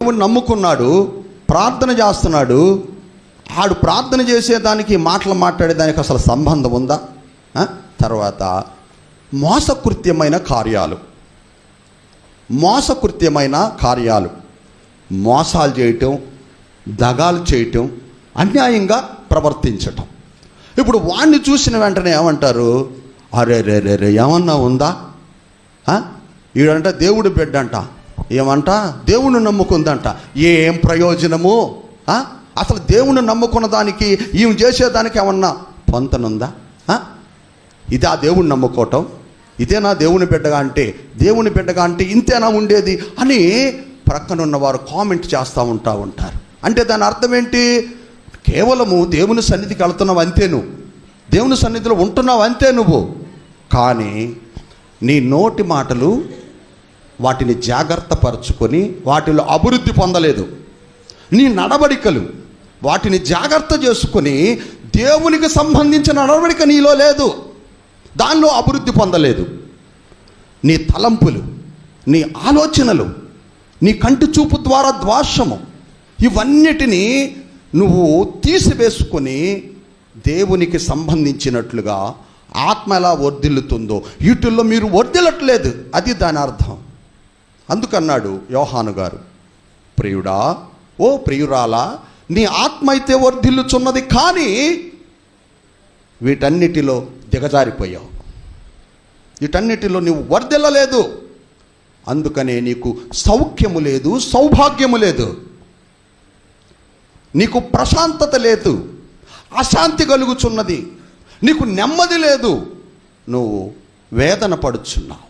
నమ్ముకున్నాడు, ప్రార్థన చేస్తున్నాడు. ఆడు ప్రార్థన చేసేదానికి మాటలు మాట్లాడేదానికి అసలు సంబంధం ఉందా? తర్వాత మోసకృత్యమైన కార్యాలు, మోసాలు చేయటం, దగాలు చేయటం, అన్యాయంగా ప్రవర్తించటం. ఇప్పుడు వాడిని చూసిన వెంటనే ఏమంటారు? అరే రే రే రే ఏమన్నా ఉందా? ఈడంట దేవుడు బిడ్డ అంట, ఏమంట దేవుణ్ణి నమ్ముకుందంట. ఏం ప్రయోజనము? అసలు దేవుణ్ణి నమ్ముకున్న దానికి ఈమె చేసేదానికి ఏమన్నా పొంతనుందా? ఇదే దేవుణ్ణి నమ్ముకోవటం, ఇదేనా దేవుని బిడ్డగా అంటే? దేవుని బిడ్డగా అంటే ఇంతేనా ఉండేది అని ప్రక్కనున్న వారు కామెంట్ చేస్తూ ఉంటారు. అంటే దాని అర్థం ఏంటి? కేవలము దేవుని సన్నిధికి వెళ్తున్నావు అంతే, నువ్వు దేవుని సన్నిధిలో ఉంటున్నావు అంతే నువ్వు. కానీ నీ నోటి మాటలు వాటిని జాగ్రత్త పరుచుకొని వాటిలో అభివృద్ధి పొందలేదు. నీ నడవడికలు వాటిని జాగ్రత్త చేసుకొని దేవునికి సంబంధించిన నడవడిక నీలో లేదు, దానిలో అభివృద్ధి పొందలేదు. నీ తలంపులు, నీ ఆలోచనలు, నీ కంటి చూపు ద్వారా ద్వేషము, ఇవన్నిటినీ నువ్వు తీసివేసుకొని దేవునికి సంబంధించినట్లుగా ఆత్మ ఎలా వర్ధిల్లుతుందో వీటిల్లో మీరు వర్ధిల్లట్లేదు. అది దాని అర్థం. అందుకన్నాడు యోహాను గారు, ప్రియుడా, ఓ ప్రియురాలా, నీ ఆత్మ అయితే వర్ధిల్లుచున్నది, కానీ వీటన్నిటిలో దిగజారిపోయావు, వీటన్నిటిలో నువ్వు వర్ధిల్లలేదు. అందుకనే నీకు సౌఖ్యము లేదు, సౌభాగ్యము లేదు, నీకు ప్రశాంతత లేదు, అశాంతి కలుగుచున్నది, నీకు నెమ్మది లేదు, నువ్వు వేదన పడుచున్నావు.